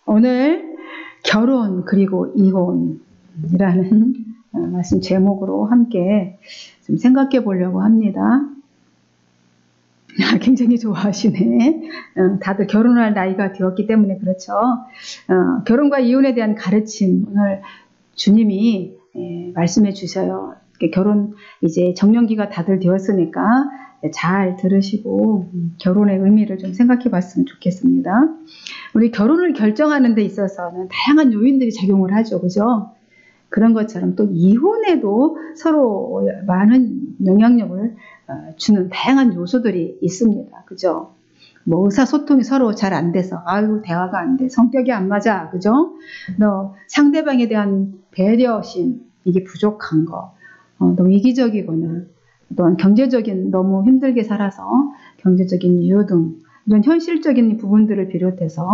오늘 결혼 그리고 이혼이라는 말씀 제목으로 함께 좀 생각해 보려고 합니다. 굉장히 좋아하시네. 다들 결혼할 나이가 되었기 때문에 그렇죠. 결혼과 이혼에 대한 가르침 오늘 주님이 말씀해 주셔요. 결혼 이제 정년기가 다들 되었으니까 잘 들으시고 결혼의 의미를 좀 생각해 봤으면 좋겠습니다. 우리 결혼을 결정하는 데 있어서는 다양한 요인들이 작용을 하죠. 그죠? 그런 것처럼 또 이혼에도 서로 많은 영향력을 주는 다양한 요소들이 있습니다. 그죠? 뭐 의사소통이 서로 잘 안 돼서 아유 대화가 안 돼, 성격이 안 맞아, 그죠? 너 상대방에 대한 배려심 이게 부족한 거, 너무 이기적이거나 또한 경제적인 너무 힘들게 살아서 경제적인 이유 등 이런 현실적인 부분들을 비롯해서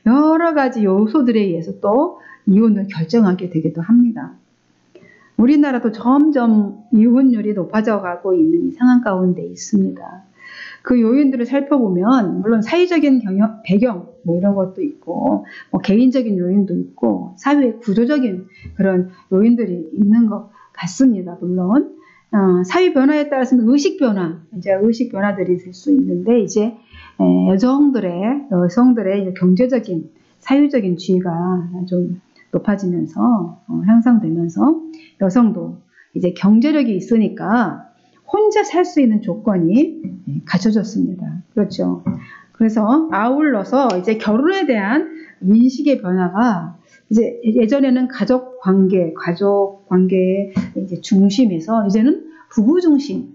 여러 가지 요소들에 의해서 또 이혼을 결정하게 되기도 합니다. 우리나라도 점점 이혼율이 높아져 가고 있는 이 상황 가운데 있습니다. 그 요인들을 살펴보면 물론 사회적인 배경 뭐 이런 것도 있고 뭐 개인적인 요인도 있고 사회 구조적인 그런 요인들이 있는 것 같습니다. 물론 사회 변화에 따라서는 의식 변화들이 될 수 있는데 이제 여성들의 경제적인 사회적인 지위가 좀 높아지면서 향상되면서 여성도 이제 경제력이 있으니까 혼자 살 수 있는 조건이 갖춰졌습니다. 그렇죠. 그래서 아울러서 이제 결혼에 대한 인식의 변화가 이제 예전에는 가족 관계의 이제 중심에서 이제는 부부 중심이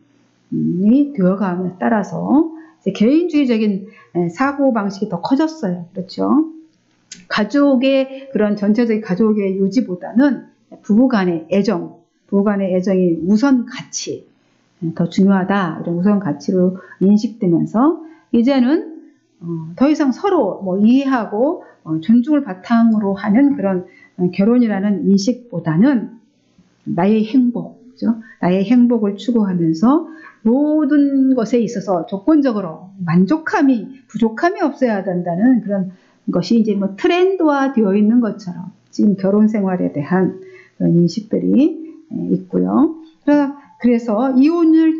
되어감에 따라서 이제 개인주의적인 사고 방식이 더 커졌어요. 그렇죠. 가족의 그런 전체적인 가족의 유지보다는 부부간의 애정이 우선 가치, 더 중요하다 이런 우선 가치로 인식되면서 이제는 더 이상 서로 뭐 이해하고 존중을 바탕으로 하는 그런 결혼이라는 인식보다는 나의 행복, 그죠? 나의 행복을 추구하면서 모든 것에 있어서 조건적으로 부족함이 없어야 된다는 그런 것이 이제 뭐 트렌드화 되어 있는 것처럼 지금 결혼 생활에 대한 그런 인식들이 있고요. 그래서 이혼율이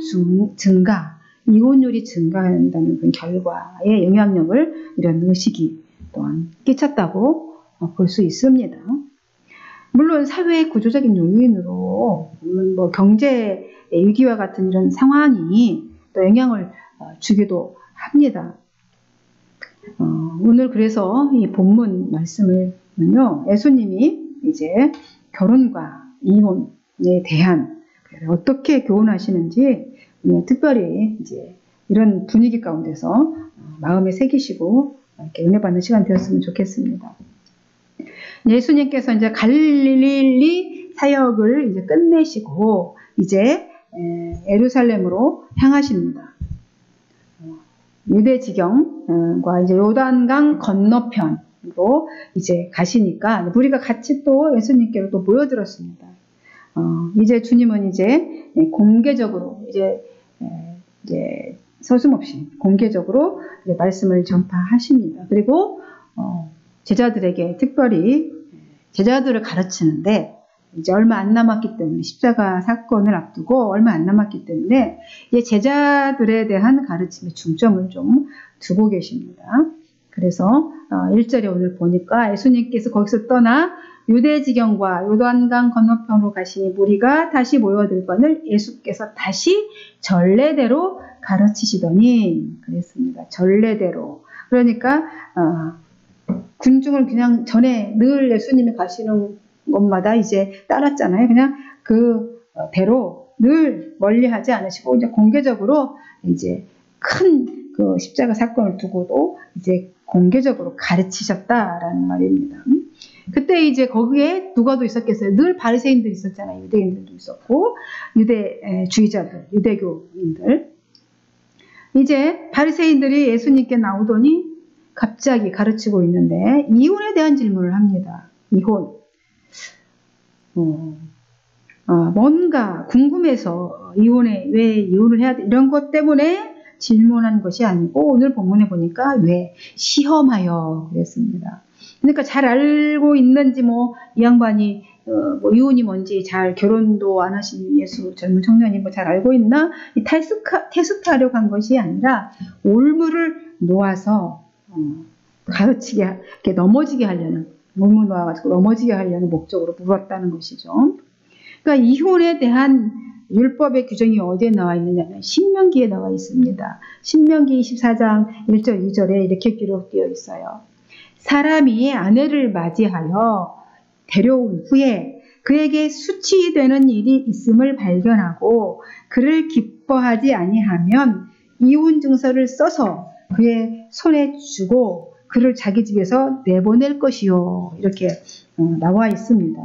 증가한다는 그런 결과의 영향력을 이런 의식이 또한 끼쳤다고 볼 수 있습니다. 물론 사회의 구조적인 요인으로 물론 뭐 경제 위기와 같은 이런 상황이 또 영향을 주기도 합니다. 오늘 그래서 이 본문 말씀을요, 예수님이 이제 결혼과 이혼에 대한 어떻게 교훈하시는지 오늘 특별히 이제 이런 분위기 가운데서 마음에 새기시고 이렇게 은혜 받는 시간 되었으면 좋겠습니다. 예수님께서 이제 갈릴리 사역을 이제 끝내시고 이제 예루살렘으로 향하십니다. 유대지경과 이제 요단강 건너편으로 이제 가시니까 우리가 같이 또 예수님께로 또 모여들었습니다. 이제 주님은 이제 공개적으로 이제 서슴없이 공개적으로 이제 말씀을 전파하십니다. 그리고 제자들에게 특별히 제자들을 가르치는데 이제 얼마 안 남았기 때문에 십자가 사건을 앞두고 얼마 안 남았기 때문에 이제 제자들에 대한 가르침에 중점을 좀 두고 계십니다. 그래서 1절에 오늘 보니까 예수님께서 거기서 떠나 유대지경과 요단강 건너편으로 가시니 무리가 다시 모여들거늘 예수께서 다시 전례대로 가르치시더니 그랬습니다. 전례대로. 그러니까 군중을 그냥 전에 늘 예수님이 가시는 곳마다 이제 따랐잖아요. 그냥 그 대로 늘 멀리하지 않으시고 이제 공개적으로 이제 큰 그 십자가 사건을 두고도 이제 공개적으로 가르치셨다라는 말입니다. 그때 이제 거기에 누가 더 있었겠어요? 늘 바리새인들이 있었잖아요. 유대인들도 있었고 유대주의자들, 유대교인들. 이제 바리새인들이 예수님께 나오더니 갑자기 가르치고 있는데 이혼에 대한 질문을 합니다. 이혼. 뭔가 궁금해서 왜 이혼을 해야 돼? 이런 것 때문에 질문한 것이 아니고 오늘 본문에 보니까 왜 시험하여 그랬습니다. 그러니까 잘 알고 있는지 이 양반이 이혼이 뭔지 잘 결혼도 안 하신 젊은 청년이 잘 알고 있나? 이 테스트하려고 한 것이 아니라 올무를 놓아서 가르치게 이렇게 넘어지게 하려는 올무 놓아가지고 넘어지게 하려는 목적으로 물었다는 것이죠. 그러니까 이혼에 대한 율법의 규정이 어디에 나와 있느냐면 신명기에 나와 있습니다. 신명기 24장 1절 2절에 이렇게 기록되어 있어요. 사람이 아내를 맞이하여 데려온 후에 그에게 수치되는 일이 있음을 발견하고 그를 기뻐하지 아니하면 이혼 증서를 써서 그의 손에 주고 그를 자기 집에서 내보낼 것이요. 이렇게 나와 있습니다.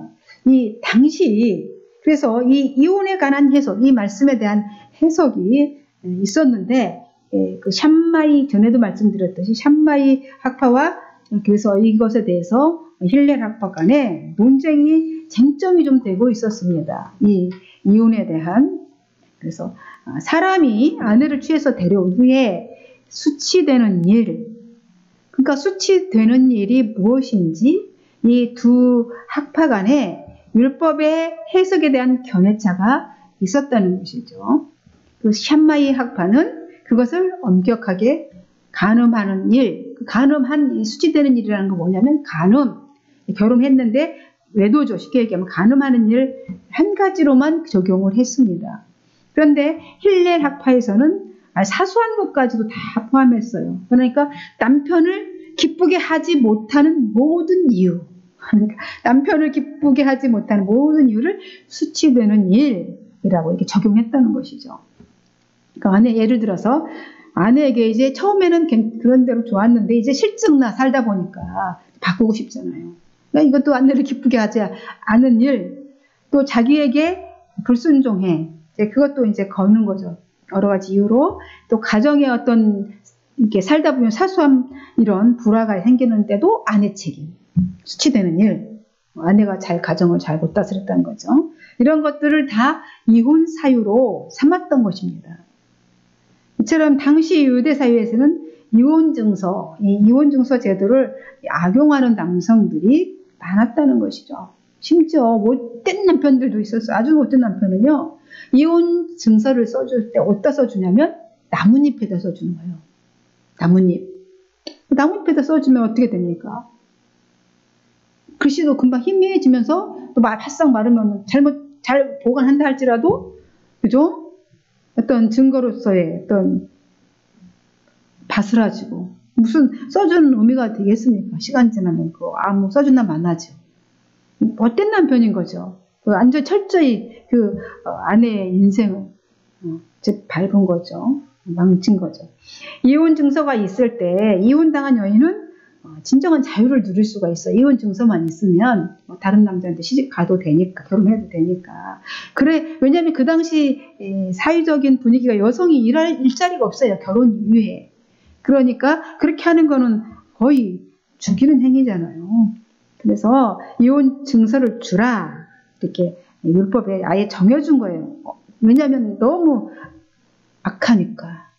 이 당시 그래서 이 이혼에 관한 해석, 이 말씀에 대한 해석이 있었는데 그 샴마이 전에도 말씀드렸듯이 샴마이 학파와 그래서 이것에 대해서 힐렐 학파 간에 논쟁이 쟁점이 좀 되고 있었습니다. 이 이혼에 대한. 그래서 사람이 아내를 취해서 데려온 후에 수치되는 일, 그러니까 수치되는 일이 무엇인지 이 두 학파 간에 율법의 해석에 대한 견해차가 있었다는 것이죠. 그 샴마이 학파는 그것을 엄격하게 간음하는 일, 간음한 수치되는 일이라는 건 뭐냐면 간음, 결혼했는데 외도죠. 쉽게 얘기하면 간음하는 일 한 가지로만 적용을 했습니다. 그런데 힐렐 학파에서는 사소한 것까지도 다 포함했어요. 그러니까 남편을 기쁘게 하지 못하는 모든 이유, 그러니까 남편을 기쁘게 하지 못하는 모든 이유를 수치되는 일이라고 이렇게 적용했다는 것이죠. 그러니까 예를 들어서 아내에게 이제 처음에는 그런 대로 좋았는데 이제 실증나 살다 보니까 바꾸고 싶잖아요. 그러니까 이것도 아내를 기쁘게 하지 않은 일, 또 자기에게 불순종해. 이제 그것도 이제 거는 거죠. 여러 가지 이유로. 또 가정에 어떤 이렇게 살다 보면 사소한 이런 불화가 생기는데도 아내 책임, 수치되는 일, 아내가 가정을 잘 못 다스렸다는 거죠. 이런 것들을 다 이혼 사유로 삼았던 것입니다. 이처럼 당시 유대 사회에서는 이혼 증서 제도를 악용하는 남성들이 많았다는 것이죠. 심지어 못된 남편들도 있었어요. 아주 못된 남편은요, 이혼 증서를 써줄 때 어디다 써주냐면 나뭇잎에다 써주는 거예요. 나뭇잎에다 써주면 어떻게 됩니까? 글씨도 금방 희미해지면서 또 바싹 마르면 잘 보관한다 할지라도, 그죠? 어떤 증거로서의 어떤 바스라지고 무슨 써주는 의미가 되겠습니까? 시간 지나면 아무 써준나 마나죠. 못된 남편인 거죠. 완전 철저히 아내의 인생을 밟은 거죠. 망친 거죠. 이혼 증서가 있을 때 이혼당한 여인은 진정한 자유를 누릴 수가 있어요. 이혼 증서만 있으면 다른 남자한테 시집 가도 되니까, 결혼해도 되니까. 그래, 왜냐하면 그 당시 사회적인 분위기가 여성이 일자리가 없어요. 결혼 이후에. 그러니까 그렇게 하는 거는 거의 죽이는 행위잖아요. 그래서 이혼 증서를 주라, 이렇게 율법에 아예 정해준 거예요. 왜냐하면 너무 악하니까.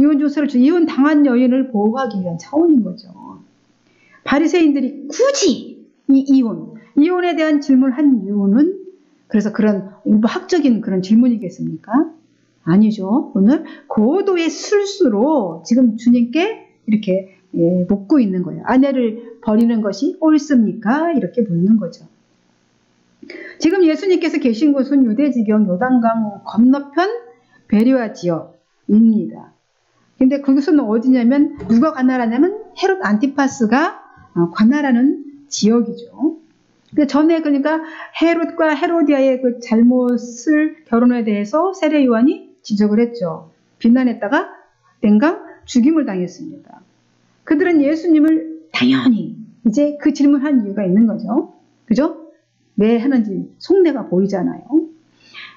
이혼 증서를 이혼 당한 여인을 보호하기 위한 차원인 거죠. 바리새인들이 굳이 이혼에 대한 질문을 한 이유는 그래서 그런 일부 학적인 그런 질문이겠습니까? 아니죠. 오늘 고도의 술수로 지금 주님께 이렇게 묻고 있는 거예요. 아내를 버리는 것이 옳습니까? 이렇게 묻는 거죠. 지금 예수님께서 계신 곳은 유대지경 요단강 건너편 베레아 지역입니다. 근데 그것은 어디냐면 누가 관할하냐면 헤롯 안티파스가 관할하는 지역이죠. 근데 전에 그러니까 헤롯과 헤로디아의 그 잘못을 결혼에 대해서 세례 요한이 지적을 했죠. 비난했다가 땡강 죽임을 당했습니다. 그들은 예수님을 당연히 이제 그 질문한 이유가 있는 거죠. 그죠? 왜 하는지 속내가 보이잖아요.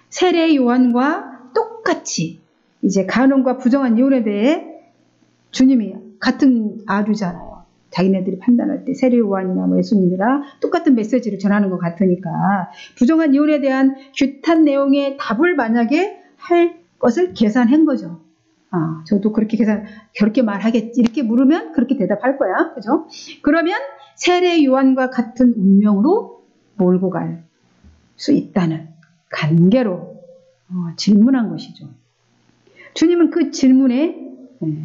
세례 요한과 똑같이 이제 간음과 부정한 이혼에 대해 주님이 같은 아류잖아요. 자기네들이 판단할 때 세례 요한이나 예수님이랑 똑같은 메시지를 전하는 것 같으니까 부정한 이혼에 대한 규탄 내용의 답을 만약에 할 것을 계산한 거죠. 저도 그렇게 말하겠지. 이렇게 물으면 그렇게 대답할 거야. 그죠? 그러면 세례 요한과 같은 운명으로 몰고 갈 수 있다는 관계로 질문한 것이죠. 주님은 그 질문에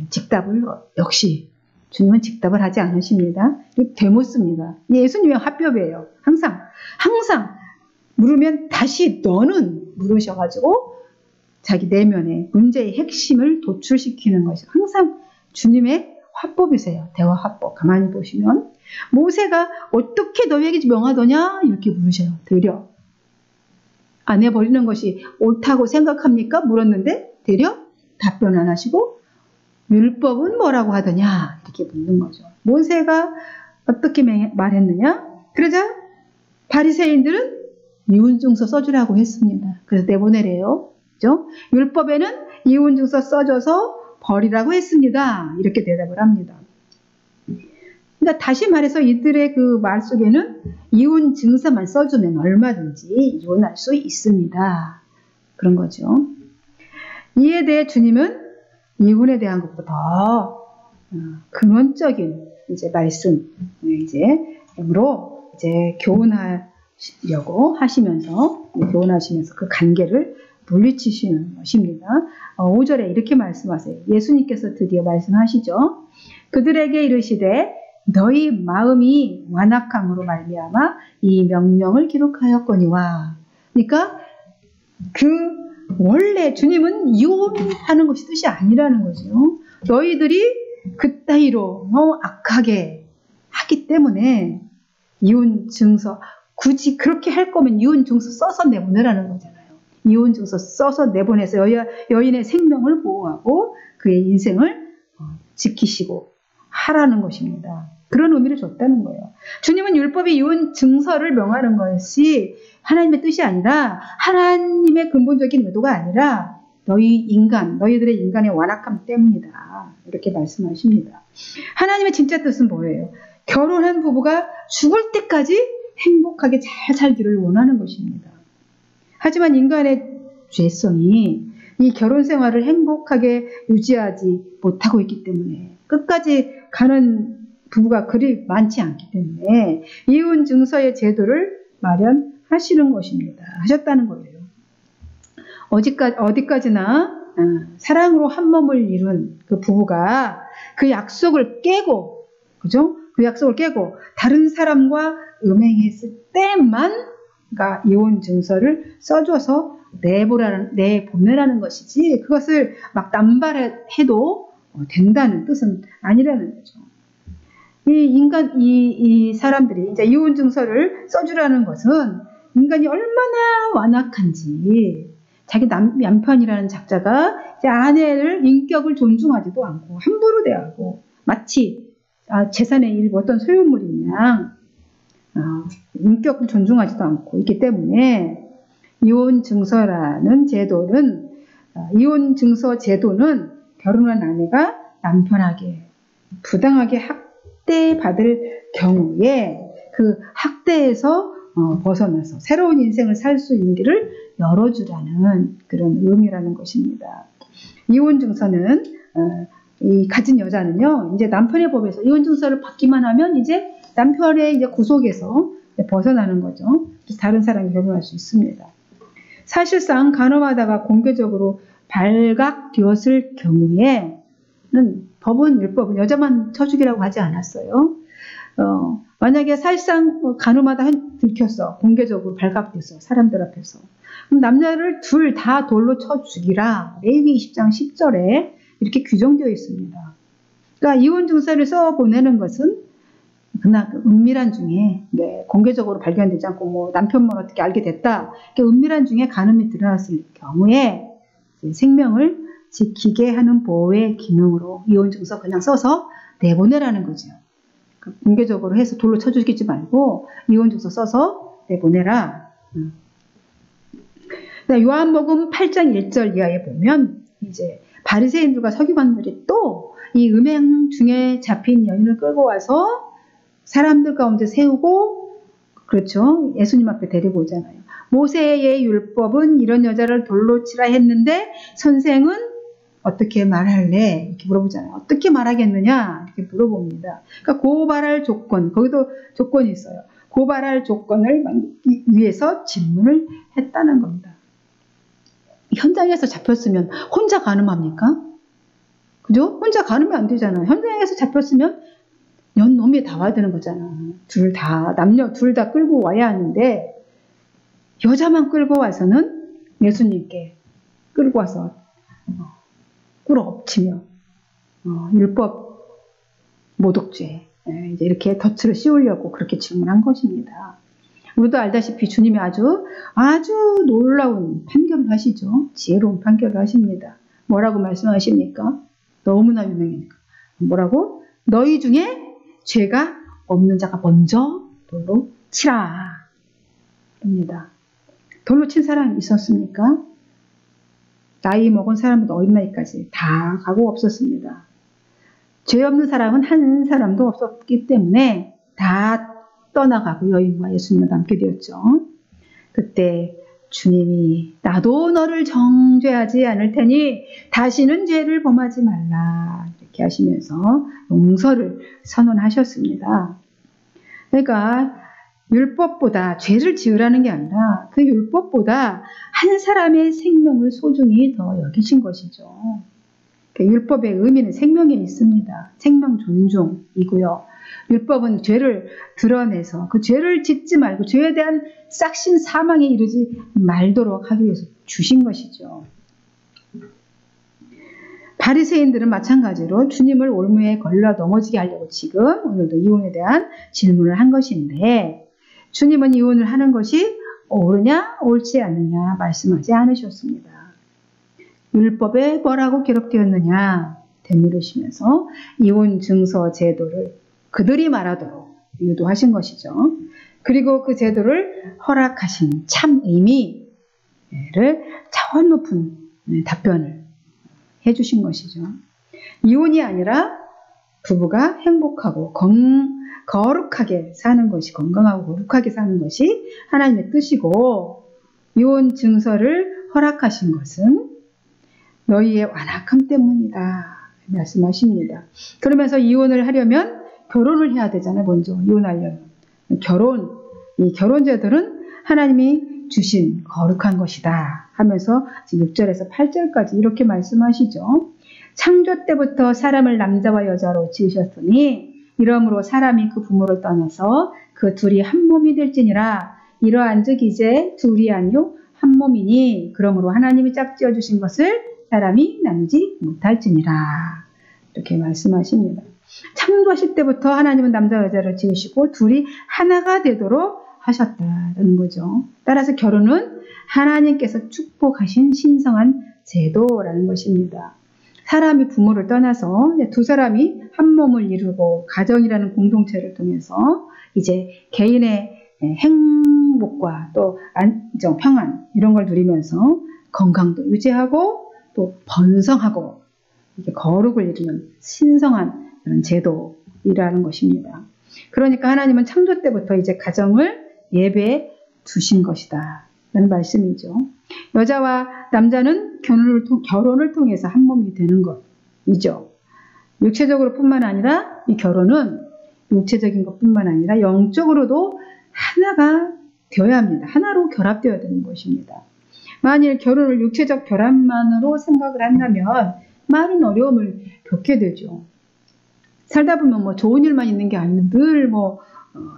즉답을 역시 주님은 즉답을 하지 않으십니다. 되묻습니다. 예수님의 화법이에요. 항상 물으면 다시 너는 물으셔가지고 자기 내면의 문제의 핵심을 도출시키는 것이 항상 주님의 화법이세요. 대화 화법. 가만히 보시면 모세가 어떻게 너에게 명하더냐 이렇게 물으셔요. 되려 안 해버리는 것이 옳다고 생각합니까? 물었는데 되려 답변 안 하시고 율법은 뭐라고 하더냐 이렇게 묻는 거죠. 모세가 어떻게 말했느냐? 그러자 바리새인들은 이혼증서 써주라고 했습니다. 그래서 내보내래요. 그죠? 율법에는 이혼증서 써줘서 버리라고 했습니다. 이렇게 대답을 합니다. 그러니까 다시 말해서 이들의 그 말 속에는 이혼증서만 써주면 얼마든지 이혼할 수 있습니다. 그런 거죠. 이에 대해 주님은 이혼에 대한 것보다 더 근원적인 말씀으로 교훈하려고 하시면서 그 관계를 물리치시는 것입니다. 5절에 이렇게 말씀하세요. 예수님께서 드디어 말씀하시죠. 그들에게 이르시되 너희 마음이 완악함으로 말미암아 이 명령을 기록하였거니와. 그러니까 원래 주님은 이혼하는 것이 뜻이 아니라는 거죠. 너희들이 그따위로 너무 악하게 하기 때문에 이혼 증서 굳이 그렇게 할 거면 이혼 증서 써서 내보내라는 거잖아요. 이혼 증서 써서 내보내서 여인의 생명을 보호하고 그의 인생을 지키시고 하라는 것입니다. 그런 의미를 줬다는 거예요. 주님은 율법의 이혼 증서를 명하는 것이 하나님의 뜻이 아니라 하나님의 근본적인 의도가 아니라 너희들의 인간의 완악함 때문이다. 이렇게 말씀하십니다. 하나님의 진짜 뜻은 뭐예요? 결혼한 부부가 죽을 때까지 행복하게 잘 살기를 원하는 것입니다. 하지만 인간의 죄성이 이 결혼 생활을 행복하게 유지하지 못하고 있기 때문에 끝까지 가는 부부가 그리 많지 않기 때문에 이혼 증서의 제도를 마련하시는 것입니다. 하셨다는 거예요. 어디까지나 사랑으로 한 몸을 이룬 그 부부가 그 약속을 깨고, 그죠? 그 약속을 깨고 다른 사람과 음행했을 때만 그러니까 이혼 증서를 써줘서 내보내라는 것이지 그것을 막 남발해도 된다는 뜻은 아니라는 거죠. 이 사람들이 이제 이혼 증서를 써주라는 것은 인간이 얼마나 완악한지 자기 남편이라는 작자가 이제 아내를 인격을 존중하지도 않고 함부로 대하고 마치 재산의 일부 어떤 소유물인 양 인격을 존중하지도 않고 있기 때문에 이혼 증서라는 제도는 이혼 증서 제도는 결혼한 아내가 남편에게 부당하게 학대받을 경우에 그 학대에서 벗어나서 새로운 인생을 살 수 있는 길을 열어주라는 그런 의미라는 것입니다. 이혼 증서는 이 가진 여자는요, 이제 남편의 법에서 이혼 증서를 받기만 하면 이제 남편의 이제 구속에서 벗어나는 거죠. 다른 사람이 결혼할 수 있습니다. 사실상 간호하다가 공개적으로 발각되었을 경우에는 법은 율법은 여자만 쳐죽이라고 하지 않았어요. 만약에 사실상 간호마다 들켰어. 공개적으로 발각됐어. 사람들 앞에서. 그럼 남녀를 둘 다 돌로 쳐 죽이라. 레위기 20장 10절에 이렇게 규정되어 있습니다. 그러니까 이혼 증서를 써 보내는 것은 그러나 은밀한 중에 공개적으로 발견되지 않고 뭐 남편만 어떻게 알게 됐다. 은밀한 중에 간음이 드러났을 경우에 생명을 지키게 하는 보호의 기능으로 이혼 증서 그냥 써서 내보내라는 거죠. 공개적으로 해서 돌로 쳐 죽이지 말고 이혼 증서 써서 내보내라. 요한복음 8장 1절 이하에 보면 이제 바리새인들과 서기관들이 또 이 음행 중에 잡힌 여인을 끌고 와서 사람들 가운데 세우고 그렇죠. 예수님 앞에 데리고 오잖아요. 모세의 율법은 이런 여자를 돌로 치라 했는데 선생은 어떻게 말할래? 이렇게 물어보잖아요. 어떻게 말하겠느냐? 이렇게 물어봅니다. 그러니까 고발할 조건, 거기도 조건이 있어요. 고발할 조건을 만들기 위해서 질문을 했다는 겁니다. 현장에서 잡혔으면 혼자 가늠합니까? 그죠? 혼자 가늠이 안 되잖아요. 현장에서 잡혔으면 연놈이 다 와야 되는 거잖아. 남녀 둘 다 끌고 와야 하는데, 여자만 끌고 와서는 예수님께 끌고 와서 꿇어 엎치며 율법 모독죄 이제 이렇게 덫을 씌우려고 그렇게 질문한 것입니다. 우리도 알다시피 주님이 아주 놀라운 판결을 하시죠. 지혜로운 판결을 하십니다. 뭐라고 말씀하십니까? 너무나 유명하니까. 뭐라고? 너희 중에 죄가 없는 자가 먼저 돌로 치라. 입니다. 돌로 친 사람이 있었습니까? 나이 먹은 사람은 어린 나이까지 다 가고 없었습니다. 죄 없는 사람은 한 사람도 없었기 때문에 다 떠나가고 여인과 예수님을 남게 되었죠. 그때 주님이 나도 너를 정죄하지 않을 테니 다시는 죄를 범하지 말라 이렇게 하시면서 용서를 선언하셨습니다. 그러니까 율법보다 죄를 지으라는 게 아니라 그 율법보다 한 사람의 생명을 소중히 더 여기신 것이죠. 율법의 의미는 생명에 있습니다. 생명 존중이고요. 율법은 죄를 드러내서 그 죄를 짓지 말고 죄에 대한 싹신 사망에 이르지 말도록 하기 위해서 주신 것이죠. 바리새인들은 마찬가지로 주님을 올무에 걸러 넘어지게 하려고 지금 오늘도 이혼에 대한 질문을 한 것인데, 주님은 이혼을 하는 것이 옳으냐 옳지 않느냐 말씀하지 않으셨습니다. 율법에 뭐라고 기록되었느냐 되물으시면서 이혼 증서 제도를 그들이 말하도록 유도하신 것이죠. 그리고 그 제도를 허락하신 참 의미를 차원 높은 답변을 해주신 것이죠. 이혼이 아니라 부부가 행복하고 거룩하게 사는 것이, 건강하고 거룩하게 사는 것이 하나님의 뜻이고, 이혼 증서를 허락하신 것은 너희의 완악함 때문이다 말씀하십니다. 그러면서 이혼을 하려면 결혼을 해야 되잖아요. 먼저 이혼하려면 이 결혼 제도는 하나님이 주신 거룩한 것이다 하면서 6절에서 8절까지 이렇게 말씀하시죠. 창조 때부터 사람을 남자와 여자로 지으셨으니 이러므로 사람이 그 부모를 떠나서 그 둘이 한 몸이 될지니라. 이러한즉 이제 둘이 아니요 한 몸이니 그러므로 하나님이 짝지어 주신 것을 사람이 나누지 못할지니라. 이렇게 말씀하십니다. 창조하실 때부터 하나님은 남자 여자를 지으시고 둘이 하나가 되도록 하셨다는 거죠. 따라서 결혼은 하나님께서 축복하신 신성한 제도라는 것입니다. 사람이 부모를 떠나서 두 사람이 한 몸을 이루고 가정이라는 공동체를 통해서 이제 개인의 행복과 또 안정, 평안 이런 걸 누리면서 건강도 유지하고 또 번성하고 이렇게 거룩을 이루는 신성한 그런 제도이라는 것입니다. 그러니까 하나님은 창조 때부터 이제 가정을 예배에 두신 것이다 라는 말씀이죠. 여자와 남자는 결혼을 통해서 한 몸이 되는 것이죠. 육체적으로 뿐만 아니라 이 결혼은 육체적인 것뿐만 아니라 영적으로도 하나가 되어야 합니다. 하나로 결합되어야 되는 것입니다. 만일 결혼을 육체적 결합만으로 생각을 한다면 많은 어려움을 겪게 되죠. 살다 보면 뭐 좋은 일만 있는 게 아니면 늘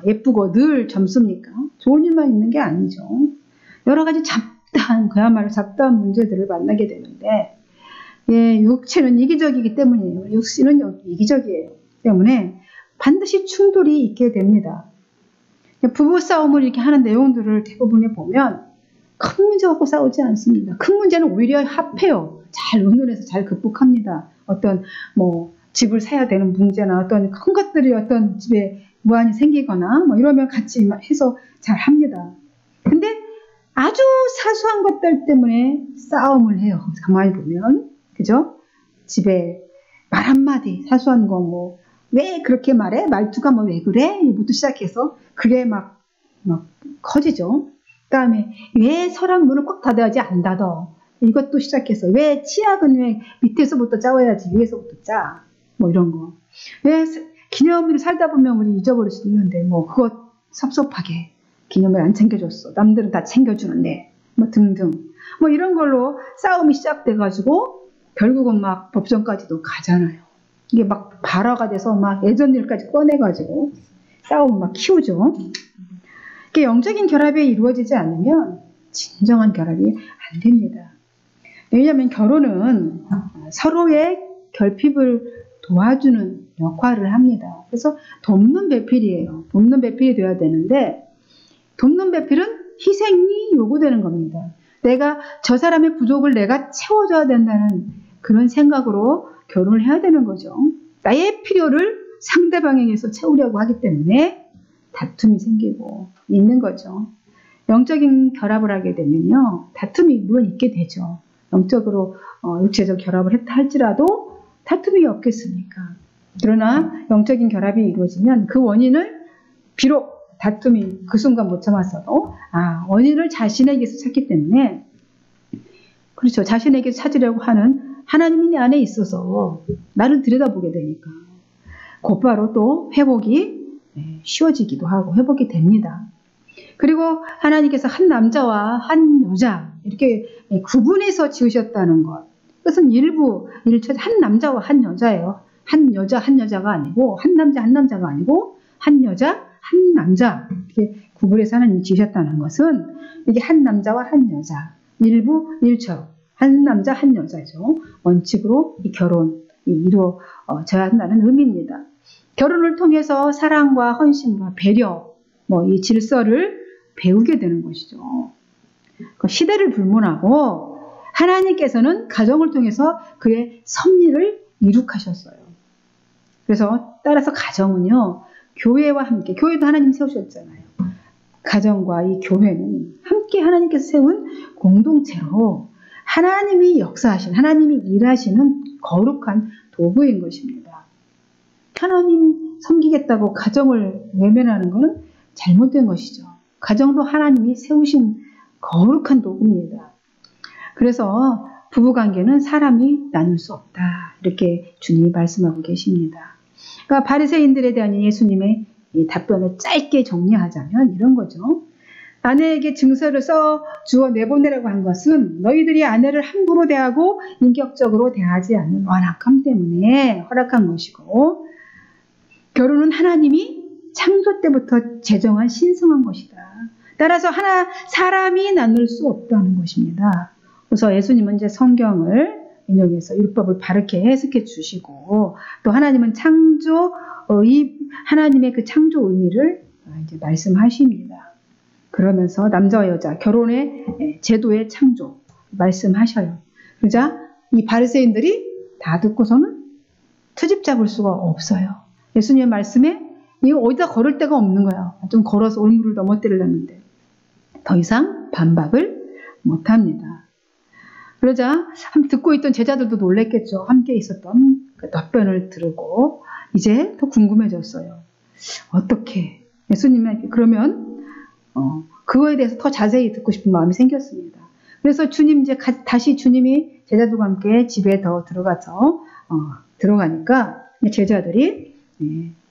예쁘고 늘 젊습니까? 좋은 일만 있는 게 아니죠. 여러 가지 그야말로 잡다한 문제들을 만나게 되는데, 육체는 이기적이기 때문이에요. 육신은 이기적이에요. 때문에 반드시 충돌이 있게 됩니다. 부부싸움을 이렇게 하는 내용들을 대부분에 보면 큰 문제 갖고 싸우지 않습니다. 큰 문제는 오히려 합해요. 잘 의논해서 잘 극복합니다. 어떤 집을 사야 되는 문제나 어떤 큰 것들이 어떤 집에 무한히 생기거나 이러면 같이 해서 잘 합니다. 근데 아주 사소한 것들 때문에 싸움을 해요. 가만히 보면. 그죠? 집에 말 한마디, 사소한 거 왜 그렇게 말해? 말투가 왜 그래? 이부터 시작해서 그게 막 커지죠. 그 다음에 왜 서랍 문을 꽉 닫아야지 안 닫아? 이것도 시작해서 왜 치약은 왜 밑에서부터 짜와야지 위에서부터 짜? 뭐 이런 거. 왜 기념일을 살다 보면 우리 잊어버릴 수 있는데 뭐 그것 섭섭하게 기념일 안 챙겨줬어. 남들은 다 챙겨주는데 뭐 등등. 뭐 이런 걸로 싸움이 시작돼가지고 결국은 막 법정까지도 가잖아요. 이게 막 발화가 돼서 막 예전 일까지 꺼내가지고 싸움을 막 키우죠. 이게 영적인 결합이 이루어지지 않으면 진정한 결합이 안 됩니다. 왜냐하면 결혼은 서로의 결핍을 도와주는 역할을 합니다. 그래서 돕는 배필이에요. 돕는 배필이 되어야 되는데 돕는 배필은 희생이 요구되는 겁니다. 내가 저 사람의 부족을 내가 채워줘야 된다는 그런 생각으로 결혼을 해야 되는 거죠. 나의 필요를 상대방에게서 채우려고 하기 때문에 다툼이 생기고 있는 거죠. 영적인 결합을 하게 되면요. 다툼이 물론 있게 되죠. 영적으로 육체적 결합을 했다 할지라도 다툼이 없겠습니까? 그러나 영적인 결합이 이루어지면 그 원인을 비록 다툼이 그 순간 못 참았어도 원인을 자신에게서 찾기 때문에 그렇죠. 자신에게서 찾으려고 하는 하나님이 내 안에 있어서 나를 들여다보게 되니까 곧바로 또 회복이 쉬워지기도 하고 회복이 됩니다. 그리고 하나님께서 한 남자와 한 여자 이렇게 구분해서 지으셨다는 것. 그것은 한 남자와 한 여자예요. 한 여자 한 여자가 아니고 한 남자 한 남자가 아니고 한 여자 한 남자 이렇게 구분해서 하나님이 지으셨다는 것은 이게 한 남자와 한 여자 일부 일처 한 남자 한 여자죠. 원칙으로 이 결혼이 이루어져야 한다는 의미입니다. 결혼을 통해서 사랑과 헌신과 배려 이 질서를 배우게 되는 것이죠. 시대를 불문하고 하나님께서는 가정을 통해서 그의 섭리를 이룩하셨어요. 그래서 따라서 가정은요. 교회와 함께 교회도 하나님 세우셨잖아요. 가정과 이 교회는 함께 하나님께서 세운 공동체로 하나님이 역사하신 하나님이 일하시는 거룩한 도구인 것입니다. 하나님 섬기겠다고 가정을 외면하는 것은 잘못된 것이죠. 가정도 하나님이 세우신 거룩한 도구입니다. 그래서 부부관계는 사람이 나눌 수 없다. 이렇게 주님이 말씀하고 계십니다. 그러니까 바리새인들에 대한 예수님의 답변을 짧게 정리하자면 이런 거죠. 아내에게 증서를 써 주어 내보내라고 한 것은 너희들이 아내를 함부로 대하고 인격적으로 대하지 않는 완악함 때문에 허락한 것이고 결혼은 하나님이 창조 때부터 제정한 신성한 것이다. 따라서 사람이 나눌 수 없다는 것입니다. 그래서 예수님은 이제 성경을 인용해서 율법을 바르게 해석해 주시고 또 하나님은 하나님의 그 창조 의미를 이제 말씀하십니다. 그러면서 남자와 여자 결혼의 제도의 창조 말씀하셔요. 그러자 이 바리새인들이 다 듣고서는 트집 잡을 수가 없어요. 예수님의 말씀에 이거 어디다 걸을 데가 없는 거예요. 좀 걸어서 올무를 넘어뜨리려는데 더 이상 반박을 못합니다. 그러자 듣고 있던 제자들도 놀랬겠죠. 함께 있었던 그 답변을 들고 이제 더 궁금해졌어요. 어떻게 예수님에게 그러면 그거에 대해서 더 자세히 듣고 싶은 마음이 생겼습니다. 그래서 다시 주님이 제자들과 함께 집에 더 들어가니까 제자들이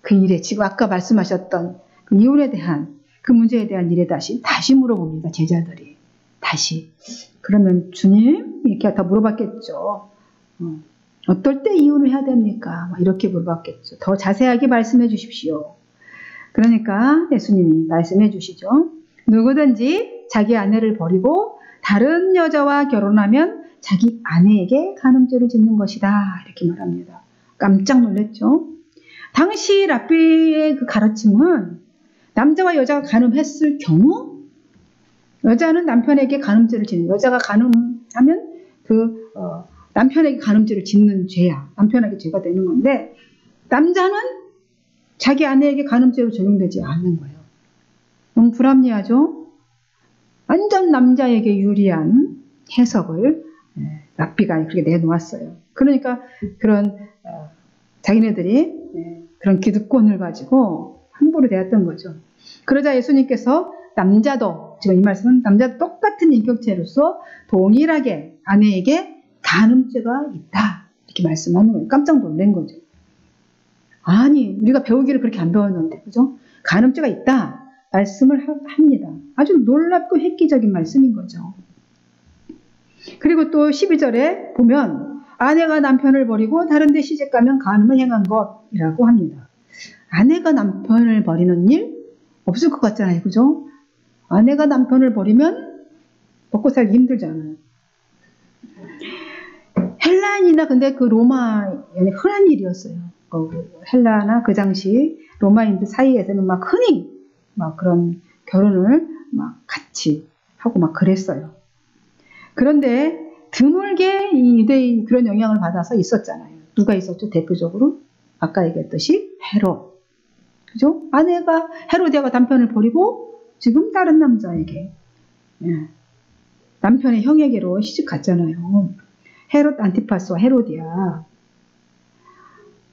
그 일에 지금 아까 말씀하셨던 그 이혼에 대한 그 문제에 대한 일에 다시 물어봅니다. 제자들이 다시. 그러면 주님 이렇게 다 물어봤겠죠. 어떨 때 이혼을 해야 됩니까? 이렇게 물어봤겠죠. 더 자세하게 말씀해 주십시오. 그러니까 예수님이 말씀해 주시죠. 누구든지 자기 아내를 버리고 다른 여자와 결혼하면 자기 아내에게 간음죄를 짓는 것이다. 이렇게 말합니다. 깜짝 놀랐죠. 당시 랍비의 그 가르침은 남자와 여자가 간음했을 경우 여자는 남편에게 간음죄를 짓는 여자가 간음하면 남편에게 간음죄를 짓는 죄야. 남편에게 죄가 되는 건데 남자는 자기 아내에게 간음죄로 적용되지 않는 거예요. 너무 불합리하죠? 완전 남자에게 유리한 해석을 랍비가 그렇게 내놓았어요. 그러니까 그런 자기네들이 그런 기득권을 가지고 함부로 대했던 거죠. 그러자 예수님께서 남자도 지금 이 말씀은 남자도 똑같은 인격체로서 동일하게 아내에게 간음죄가 있다. 이렇게 말씀하는 거예요. 깜짝 놀란 거죠. 아니, 우리가 배우기를 그렇게 안 배웠는데, 그죠? 간음죄가 있다. 말씀을 합니다. 아주 놀랍고 획기적인 말씀인 거죠. 그리고 또 12절에 보면 아내가 남편을 버리고 다른 데 시집가면 간음을 행한 것이라고 합니다. 아내가 남편을 버리는 일 없을 것 같잖아요. 그죠? 아내가 남편을 버리면 먹고 살기 힘들잖아요. 헬라인이나 근데 그 로마에 흔한 일이었어요. 헬라나 그 당시 로마인들 사이에서는 막 흔히 막 그런 결혼을 막 같이 하고 막 그랬어요. 그런데 드물게 이 유대인 그런 영향을 받아서 있었잖아요. 누가 있었죠? 대표적으로 아까 얘기했듯이 헤롯. 그죠? 아내가 헤로디아가 남편을 버리고 지금 다른 남자에게 남편의 형에게로 시집 갔잖아요. 헤롯 안티파스와 헤로디아.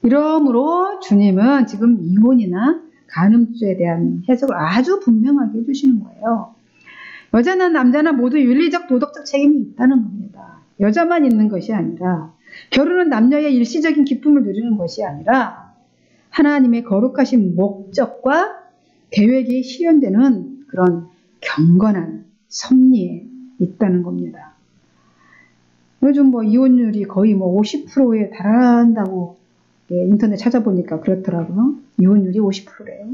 이러므로 주님은 지금 이혼이나 간음죄에 대한 해석을 아주 분명하게 해주시는 거예요. 여자나 남자나 모두 윤리적 도덕적 책임이 있다는 겁니다. 여자만 있는 것이 아니라 결혼은 남녀의 일시적인 기쁨을 누리는 것이 아니라 하나님의 거룩하신 목적과 계획이 실현되는 그런 경건한 섭리에 있다는 겁니다. 요즘 이혼율이 거의 50%에 달한다고 인터넷 찾아보니까 그렇더라고요. 이혼율이 50%래요.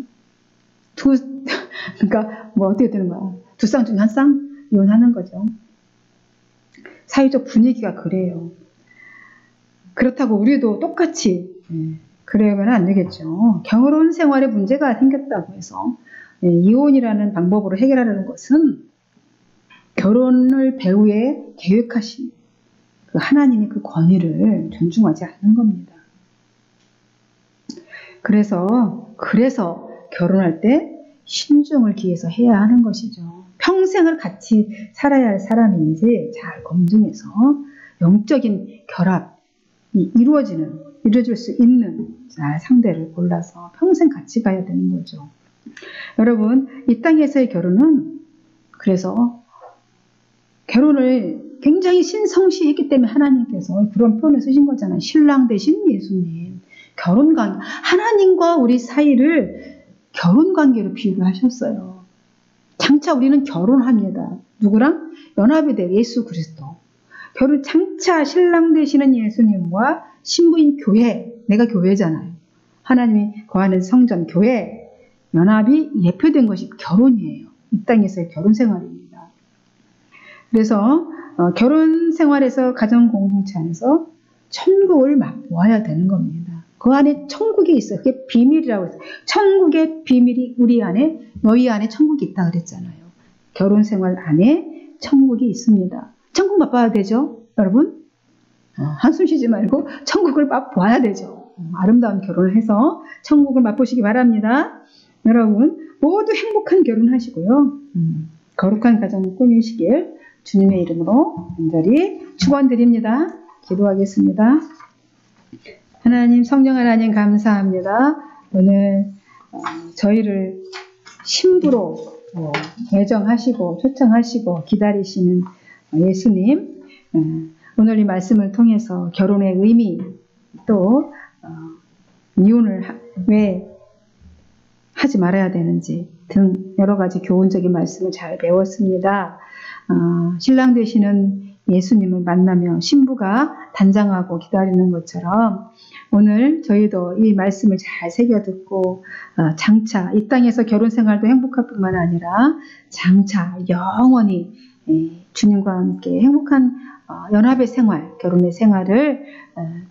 그러니까 어떻게 되는 거야? 두 쌍 중에 한 쌍 이혼하는 거죠. 사회적 분위기가 그래요. 그렇다고 우리도 똑같이 그러면 안 되겠죠. 결혼 생활에 문제가 생겼다고 해서 이혼이라는 방법으로 해결하려는 것은 결혼을 배우에 계획하신 그 하나님의 그 권위를 존중하지 않는 겁니다. 그래서 결혼할 때 신중을 기해서 해야 하는 것이죠. 평생을 같이 살아야 할 사람인지 잘 검증해서 영적인 결합이 이루어질 수 있는 상대를 골라서 평생 같이 가야 되는 거죠. 여러분, 이 땅에서의 결혼은 그래서 결혼을 굉장히 신성시했기 때문에 하나님께서 그런 표현을 쓰신 거잖아요. 신랑 대신 예수님. 결혼관계, 하나님과 우리 사이를 결혼관계로 비유를 하셨어요. 장차 우리는 결혼합니다. 누구랑? 연합이 돼 예수 그리스도. 장차 신랑 되시는 예수님과 신부인 교회, 내가 교회잖아요. 하나님이 거하는 성전 교회, 연합이 예표된 것이 결혼이에요. 이 땅에서의 결혼 생활입니다. 그래서 결혼 생활에서 가정 공동체 안에서 천국을 맛보아야 되는 겁니다. 그 안에 천국이 있어요. 그게 비밀이라고 했어요. 천국의 비밀이 우리 안에, 너희 안에 천국이 있다 그랬잖아요. 결혼 생활 안에 천국이 있습니다. 천국 맛봐야 되죠, 여러분? 한숨 쉬지 말고 천국을 맛보아야 되죠. 아름다운 결혼을 해서 천국을 맛보시기 바랍니다. 여러분 모두 행복한 결혼하시고요. 거룩한 가정을 꾸미시길 주님의 이름으로 간절히 축원드립니다. 기도하겠습니다. 하나님, 성령 하나님 감사합니다. 오늘 저희를 신부로 애정하시고 초청하시고 기다리시는 예수님, 오늘 이 말씀을 통해서 결혼의 의미, 또 이혼을 왜 하지 말아야 되는지 등 여러 가지 교훈적인 말씀을 잘 배웠습니다. 신랑 되시는 예수님을 만나며 신부가 단장하고 기다리는 것처럼 오늘 저희도 이 말씀을 잘 새겨듣고 장차 이 땅에서 결혼 생활도 행복할 뿐만 아니라 장차 영원히 주님과 함께 행복한 연합의 생활, 결혼의 생활을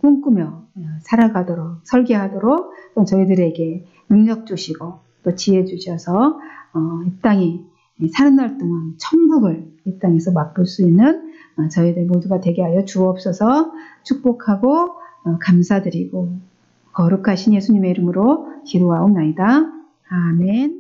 꿈꾸며 살아가도록 설계하도록 또 저희들에게 능력 주시고 또 지혜 주셔서 이 땅에 사는 날 동안 천국을 이 땅에서 맛볼 수 있는 저희들 모두가 되게 하여 주옵소서. 축복하고 감사드리고 거룩하신 예수님의 이름으로 기도하옵나이다. 아멘.